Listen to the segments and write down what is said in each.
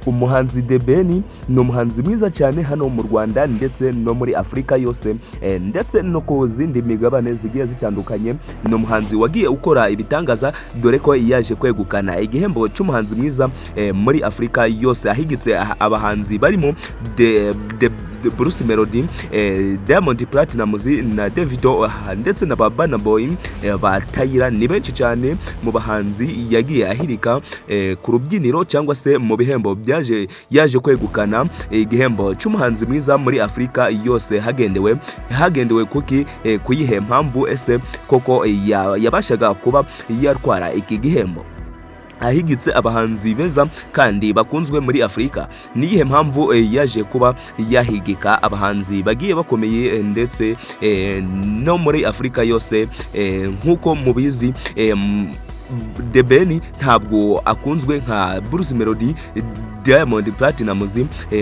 umuhanzi The Ben ni umuhanzi mwiza cyane hano mu Rwanda ndetse no muri Afrika yose ndetse no ku zindi migabane zigiye zitandukanye. Ni umuhanzi wagiye ukora ibitangaza dore ko yaje kwegukana igihembo cy'umuhanzi mwiza muri Afrika yose, ahigitse abahanzi barimo Bruce Melody, Diamond Platnumz na Davido ndetse na Burna Boy batayira. Ni benshi cyane mu bahanzi yagiye ahirika ku rubyiniro cyangwa se mu bihembo yaje kwegukana igihembo cy'umuhanzi mwiza muri Afrika yose. Hagendewe kuki kuyihe mpamvu ese koko yabashaga kuba yatwara iki gihembo, ahigitse abahanzi beza kandi bakunzwe muri Afrika. Niyihe mpamvu yaje kuba yahigika abahanzi bagiye bakomeye ndetse no muri Afrika yose. Nkuko mubizi The Ben ntabwo akunzwe nka Bruce Melody, Diamond Platnumz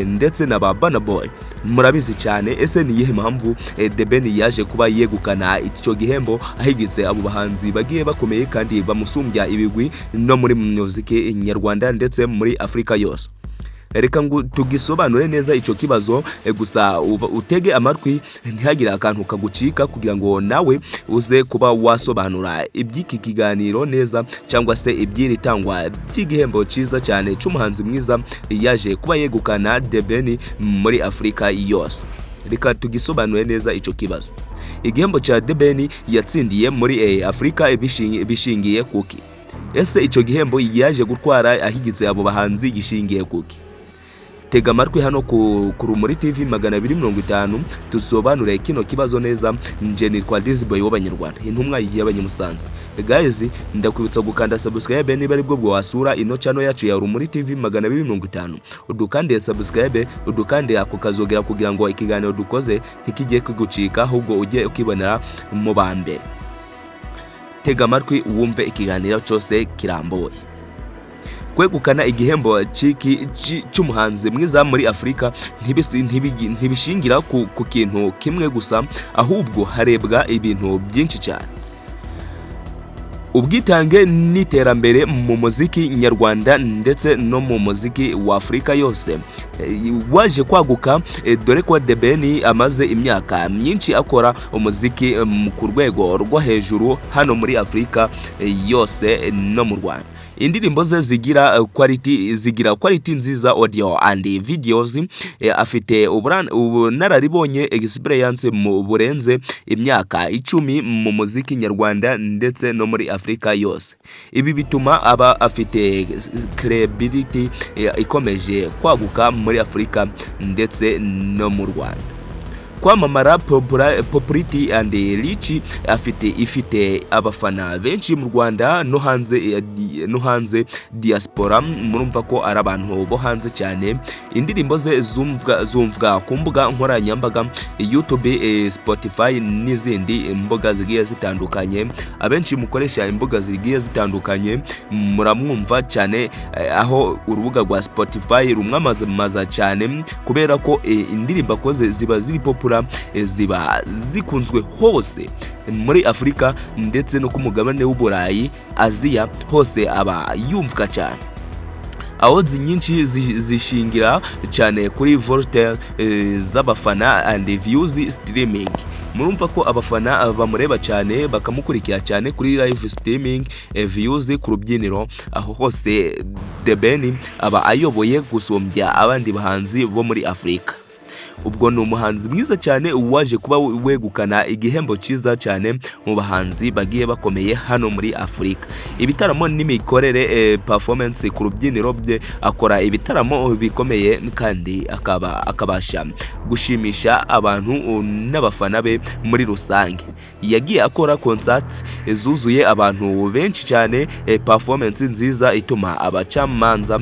ndetse na Burna Boy, murabizi cyane. Ese niyihe mpamvu The Ben yaje kuba yegukana icyo gihembo ahigitse abo bahanzi bagiye bakomeye kandi bamusumbya ibigwi no muri music nyarwanda ndetse muri Afrika yose? Reka ngo tugisobanure neza icyo kibazo, gusa utege amatwi ntihagire akantu kagucika kugira ngo nawe uze kuba wasobanura iby'iki kiganiro neza cyangwa se iby'iri tangwa by'igihembo cyiza cyane cy'umuhanzi mwiza yaje kuba yegukana The Ben muri Afrika yose. Reka tugisobanure neza icyo kibazo. Igihembo cya The Ben yatsindiye muri Afrika bishingiye kuki? Ese icyo gihembo yaje gutwara ahigitse abo bahanzi gishingiye kuki? Tega amatwi hano ku Muri TV 250 tusobanure kino kibazo neza. Nje nitwa Dizboy w'Abanyarwanda, intumwa y'Abanyamusanze. Guys, ndakwibutsa gukanda subscribe niba ari bwo wasura ino channel yacu ya Muri TV 250. Udukande subscribe, udukande ako kazogera kugira ngo ikiganiro dukoze ntikijye kugucika, ahubwo ujye ukibonera mu bambere. Tega amatwi wumve ikiganiro cyose kirambuye. Kwegukana igihembo cy'umuhanzi mwiza muri Afrika ntibishingira ku kintu kimwe gusa, ahubwo harebwa ibintu byinshi cyane. Ubwitange n'iterambere mu muziki nyarwanda ndetse no mu muziki wa Afrika yose waje kwaguka, dore ko The Ben amaze imyaka myinshi akora umuziki ku rwego rwo hejuru hano muri Afrika yose no mu Rwanda. Indirimbo ze zigira quality nziza, audio and videos. Afite ubunararibonye experience mu burenze imyaka 10 mu muziki nyarwanda ndetse no muri Afrika yose. Ibi bituma aba afite credibility ikomeje kwaguka muri Afrika ndetse no mu Rwanda. Kwamamara, popularity and reach. Ifite abafana benshi mu Rwanda no hanze diaspora. Murumva ko ari abantu bo hanze cyane. Indirimbo ze zumvwa ku mbuga nkoranyambaga, YouTube, Spotify n'izindi imbuga zigiye zitandukanye. Abenshi mukoresha imbuga zigiye zitandukanye muramwumva cyane, aho urubuga rwa Spotify rumwamaza cyane kubera ko indirimbo akoze ziba ziri popular, ziba zikunzwe hose muri Afrika ndetse no ku mugabane w'Uburayi, Aziya hose aba yumvwa cyane. Aho nyinshi zishingira cyane kuri vote z'abafana and views streaming. Murumva ko abafana bamureba cyane bakamukurikira cyane kuri live streaming, views ku rubyiniro. Aho hose The Ben aba ayoboye gusumbya abandi bahanzi bo muri Afrika. Ubwo ni umuhanzi mwiza cyane waje kuba wegukana igihembo cyiza cyane mu bahanzi bagiye bakomeye hano muri Afrika. Ibitaramo n'imikorere, performance ku rubyiniro bye, akora ibitaramo bikomeye kandi akabasha gushimisha abantu n'abafana be muri rusange. Yagiye akora concert zuzuye abantu benshi cyane, performance nziza ituma abacamanza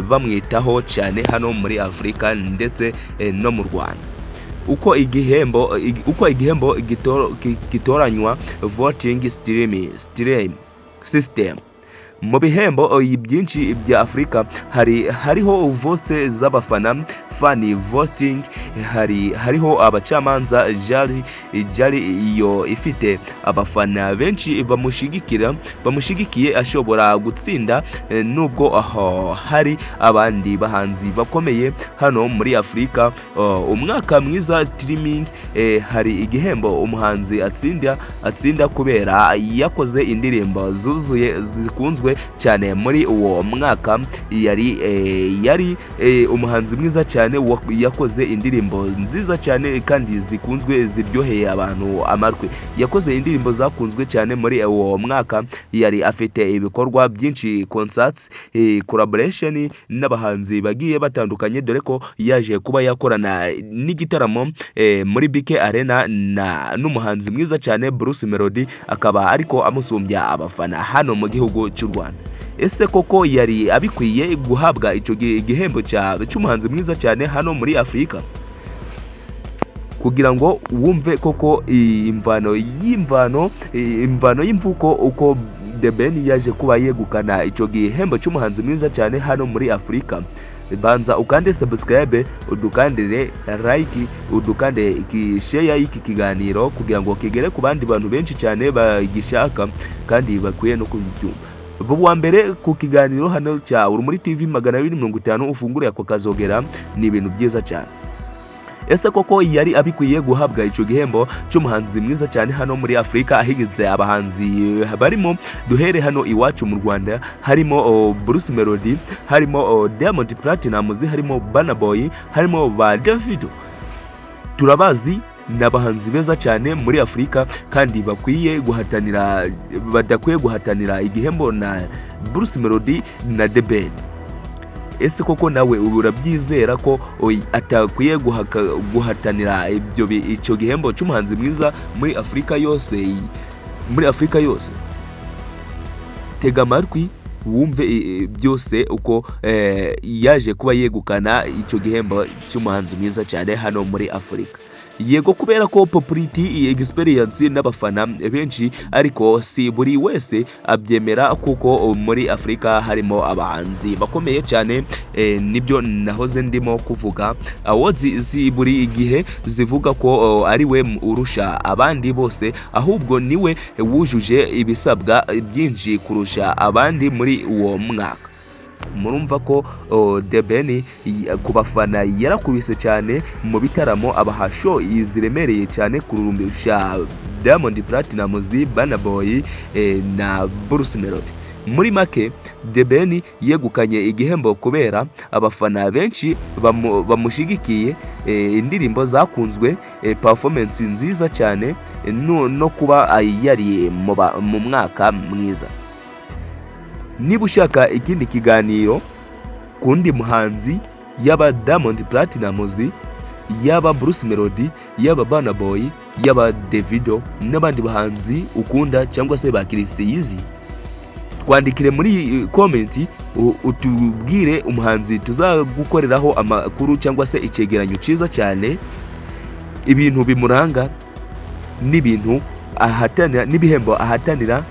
bamwitaho cyane hano muri Afrika ndetse no mu Rwanda. Uko igihembo gitoranywa voting stream system. mu bihembo byinshi bya Afurika hariho vote z'abafana fan voting, hariho abacamanza jari iyo ifite abafana benshi bamushigikiye ashobora gutsinda, nubwo aho hari abandi bahanzi bakomeye hano muri Afurika. Umwaka mwiza streaming, hari igihembo umuhanzi atsinda kubera yakoze indirimbo zuzuye zikunzwe cyane muri uwo mwaka. Yari umuhanzi mwiza cyane yakoze indirimbo nziza cyane kandi zikunzwe ziryoheye abantu amatwi. Yakoze indirimbo zakunzwe cyane muri uwo mwaka. Yari afite ibikorwa byinshi, concerts, collaboration n'abahanzi bagiye batandukanye, dore ko yaje kuba yakorana n'igitaramo muri BK Arena n'umuhanzi mwiza cyane Bruce Melody, akaba ariko amusumbya abafana hano mu gihugu cy'u Rwanda. Ese koko yari abikwiye guhabwa icyo gihembo cy'umuhanzi mwiza cyane hano muri Afurika? Kugira ngo wumve koko imvano y'imvuko uko The Ben yaje kuba yegukana icyo gihembo cy'umuhanzi mwiza cyane hano muri Afurika, banza ukande subscribe, udukandire like, udukande share y'iki kiganiro kugira ngo kigere ku bandi bantu benshi cyane bagishaka kandi bakwiye no kubyumva. Buwa mbere ku kiganiro hano cya Muri TV 250 ufungure ako kazogera, ni ibintu byiza cyane. Ese koko yari abikwiye guhabwa icyo gihembo cy'umuhanzi mwiza cyane hano muri Afurika? Ahigize abahanzi barimo, duhere hano iwacu mu Rwanda, harimo Bruce Melody, harimo Diamond Platnumz, harimo Burna Boy, harimo ba Davido. Turabazi n'abahanzi beza cyane muri Afurika kandi badakwiye guhatanira igihembo na Bruce Melody na The Ben. Ese koko nawe urabyizera ko atakwiye guhatanira icyo gihembo cy'umuhanzi mwiza muri Afurika yose? Tega amatwi wumve byose uko yaje kuba yegukana icyo gihembo cy'umuhanzi mwiza cyane hano muri Afurika. Yego, kubera ko popularity, experience n'abafana benshi, ariko si buri wese abyemera kuko muri Afurika harimo abahanzi bakomeye cyane. Nibyo nahoze ndimo kuvuga, awards si buri gihe zivuga ko ari we urusha abandi bose, ahubwo niwe wujuje ibisabwa byinshi kurusha abandi muri uwo mwaka. Murumva ko The Ben ku bafana yarakubise cyane mu bitaramo, abaha show iziremereye cyane kurumbisha Diamond Platnumz, Burna Boy na Bruce Melody. Muri make The Ben yegukanye igihembo kubera abafana benshi bamushigikiye, indirimbo zakunzwe, performance nziza cyane, no kuba yari mu mwaka mwiza. Niba ushaka ikindi kiganiro kundi muhanzi, yaba Diamond Platnumz, yaba Bruce Melody, yaba Burna Boy, yaba Davido n'abandi bahanzi ukunda cyangwa se bakirisiyizi, twandikire muri comment utubwire umuhanzi tuzagukoreraho amakuru cyangwa se icyegeranyo cyiza cyane, ibintu bimuranga n'ibintu ahatanira n'ibihembo ahatanira.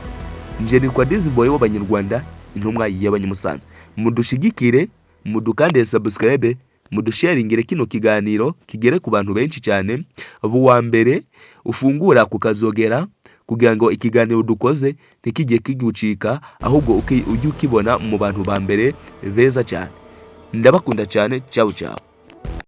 Nje ni kwa Boy w'Abanyarwanda, intumwa y'Abanyamusanze. Mudushigikire, mudukande subscribe, mudusharingire kino kiganiro kigere ku bantu benshi cyane. Buwa mbere ufungura ku kazogera kugira ngo ikiganiro dukoze ntikijye kigucika, ahubwo ujye ukibona mu bantu ba mbere beza cyane. Ndabakunda cyane. Ciao ciao.